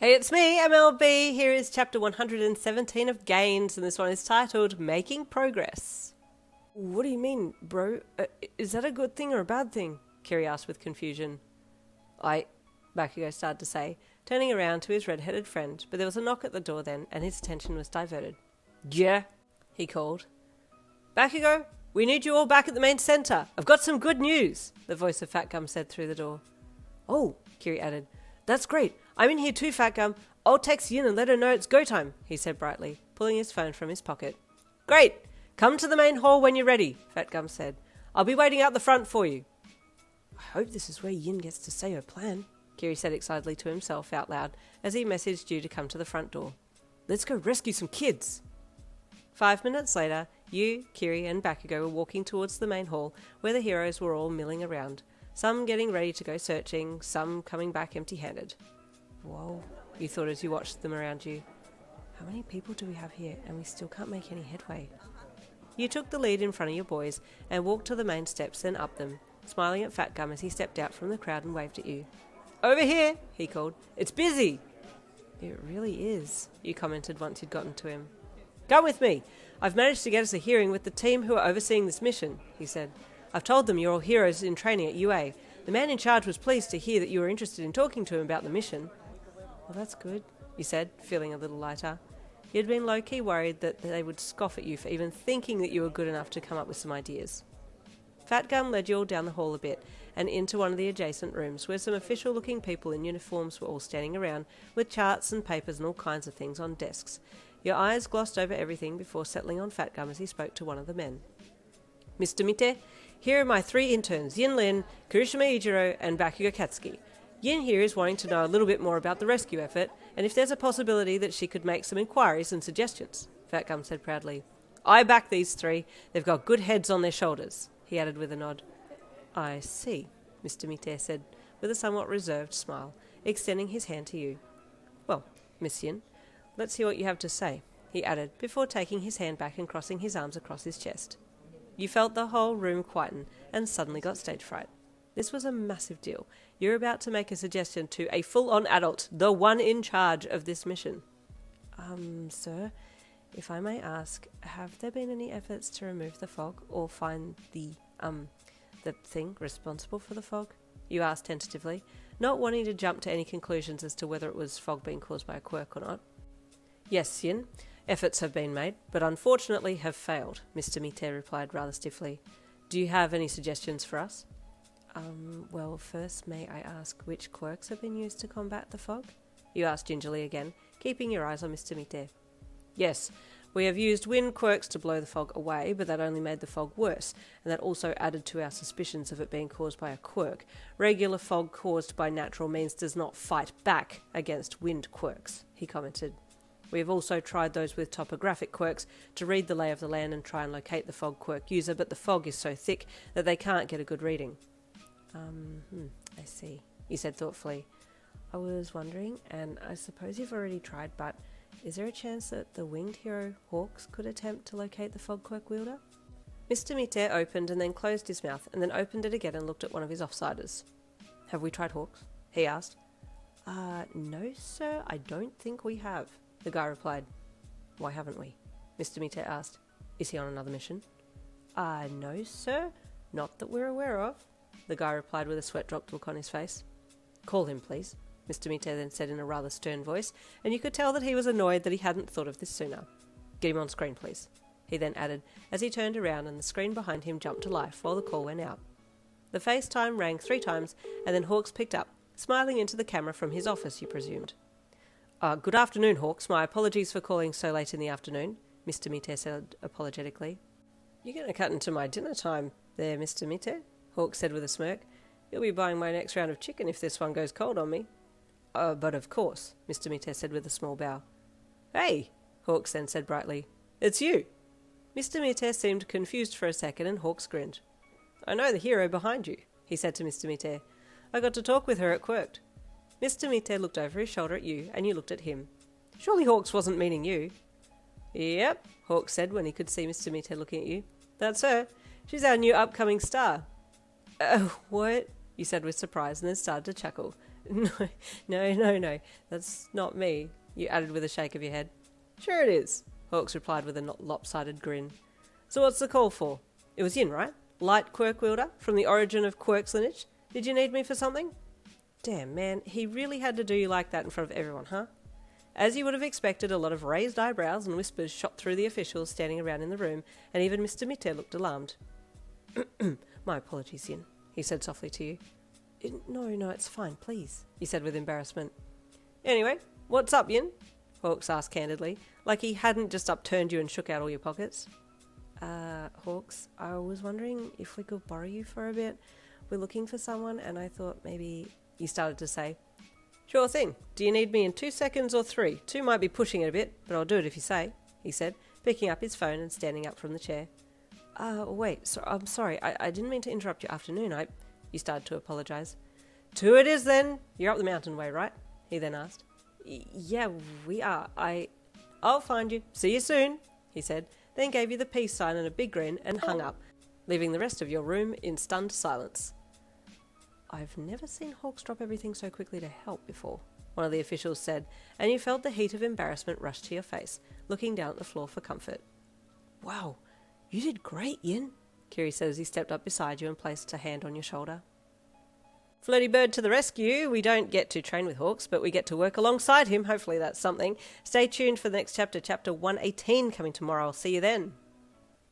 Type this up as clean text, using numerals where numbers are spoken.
Hey, it's me, MLB. Here is chapter 117 of Gains, and this one is titled Making Progress. What do you mean, bro? Is that a good thing or a bad thing? Kiri asked with confusion. Bakugo started to say, turning around to his red-headed friend, but there was a knock at the door then, and his attention was diverted. Yeah, he called. Bakugo, we need you all back at the main centre. I've got some good news, the voice of Fatgum said through the door. Oh, Kiri added. That's great. I'm in here too, Fatgum. I'll text Yin and let her know it's go time, he said brightly, pulling his phone from his pocket. Great! Come to the main hall when you're ready, Fatgum said. I'll be waiting out the front for you. I hope this is where Yin gets to say her plan, Kiri said excitedly to himself out loud as he messaged you to come to the front door. Let's go rescue some kids. 5 minutes later, you, Kiri and Bakugo were walking towards the main hall where the heroes were all milling around, some getting ready to go searching, some coming back empty-handed. Whoa, you thought as you watched them around you. How many people do we have here and we still can't make any headway? You took the lead in front of your boys and walked to the main steps, then up them, smiling at Fatgum as he stepped out from the crowd and waved at you. Over here, he called. It's busy. It really is, you commented once you'd gotten to him. Come with me. I've managed to get us a hearing with the team who are overseeing this mission, he said. I've told them you're all heroes in training at UA. The man in charge was pleased to hear that you were interested in talking to him about the mission. Well, that's good, you said, feeling a little lighter. You'd been low-key worried that they would scoff at you for even thinking that you were good enough to come up with some ideas. Fatgum led you all down the hall a bit and into one of the adjacent rooms where some official-looking people in uniforms were all standing around with charts and papers and all kinds of things on desks. Your eyes glossed over everything before settling on Fatgum as he spoke to one of the men. Mr. Mite, here are my 3 interns, Yin Lin, Kirishima Eijirou, and Bakugo Katsuki. Yin here is wanting to know a little bit more about the rescue effort, and if there's a possibility that she could make some inquiries and suggestions, Fatgum said proudly. I back these 3. They've got good heads on their shoulders, he added with a nod. I see, Mr. Mite said, with a somewhat reserved smile, extending his hand to you. Well, Miss Yin, let's hear what you have to say, he added, before taking his hand back and crossing his arms across his chest. You felt the whole room quieten and suddenly got stage fright. This was a massive deal. You're about to make a suggestion to a full-on adult, the one in charge of this mission. Sir, if I may ask, have there been any efforts to remove the fog or find the thing responsible for the fog? You asked tentatively, not wanting to jump to any conclusions as to whether it was fog being caused by a quirk or not. Yes, Yin. Efforts have been made, but unfortunately have failed, Mr. Mite replied rather stiffly. Do you have any suggestions for us? Well, first may I ask which quirks have been used to combat the fog? You asked gingerly again, keeping your eyes on Mr. Mite. Yes, we have used wind quirks to blow the fog away, but that only made the fog worse, and that also added to our suspicions of it being caused by a quirk. Regular fog caused by natural means does not fight back against wind quirks, he commented. We have also tried those with topographic quirks to read the lay of the land and try and locate the fog quirk user, but the fog is so thick that they can't get a good reading. I see, he said thoughtfully. I was wondering, and I suppose you've already tried, but is there a chance that the winged hero Hawks could attempt to locate the fog quirk wielder? Mr. Mite opened and then closed his mouth, and then opened it again and looked at one of his offsiders. Have we tried Hawks? He asked. No, sir, I don't think we have, the guy replied. Why haven't we? Mr. Mite asked. Is he on another mission? No, sir, not that we're aware of, the guy replied with a sweat-dropped look on his face. Call him, please, Mr. Mite then said in a rather stern voice, and you could tell that he was annoyed that he hadn't thought of this sooner. Get him on screen, please, he then added as he turned around and the screen behind him jumped to life while the call went out. The FaceTime rang 3 times, and then Hawks picked up, smiling into the camera from his office, you presumed. Good afternoon, Hawks. My apologies for calling so late in the afternoon, Mr. Mite said apologetically. You're going to cut into my dinner time there, Mr. Mite, Hawks said with a smirk. You'll be buying my next round of chicken if this one goes cold on me. But of course, Mr. Mite said with a small bow. Hey, Hawks then said brightly. It's you. Mr. Mite seemed confused for a second and Hawks grinned. I know the hero behind you, he said to Mr. Mite. I got to talk with her at Quirked. Mr. Mite looked over his shoulder at you and you looked at him. Surely Hawks wasn't meaning you. Yep, Hawks said when he could see Mr. Mite looking at you. That's her. She's our new upcoming star. What? You said with surprise and then started to chuckle. No. That's not me, you added with a shake of your head. Sure it is, Hawks replied with a lopsided grin. So what's the call for? It was Yin, right? Light quirk wielder, from the origin of Quirk's lineage. Did you need me for something? Damn, man, he really had to do you like that in front of everyone, huh? As you would have expected, a lot of raised eyebrows and whispers shot through the officials standing around in the room, and even Mr. Mitte looked alarmed. My apologies, Yin, he said softly to you. No, it's fine, please, you said with embarrassment. Anyway, what's up, Yin? Hawks asked candidly, like he hadn't just upturned you and shook out all your pockets. Hawks, I was wondering if we could borrow you for a bit. We're looking for someone, and I thought maybe... You started to say. Sure thing. Do you need me in 2 seconds or 3? 2 might be pushing it a bit, but I'll do it if you say, he said, picking up his phone and standing up from the chair. Wait, I'm sorry. I didn't mean to interrupt your afternoon. You started to apologise. 2 it is then. You're up the mountain way, right? He then asked. Yeah, we are. I'll find you. See you soon, he said, then gave you the peace sign and a big grin and hung up, leaving the rest of your room in stunned silence. I've never seen Hawks drop everything so quickly to help before, one of the officials said, and you felt the heat of embarrassment rush to your face, looking down at the floor for comfort. Wow, you did great, Yin, Kiri said as he stepped up beside you and placed a hand on your shoulder. Flirty bird to the rescue. We don't get to train with Hawks, but we get to work alongside him. Hopefully that's something. Stay tuned for the next chapter, chapter 118, coming tomorrow. I'll see you then.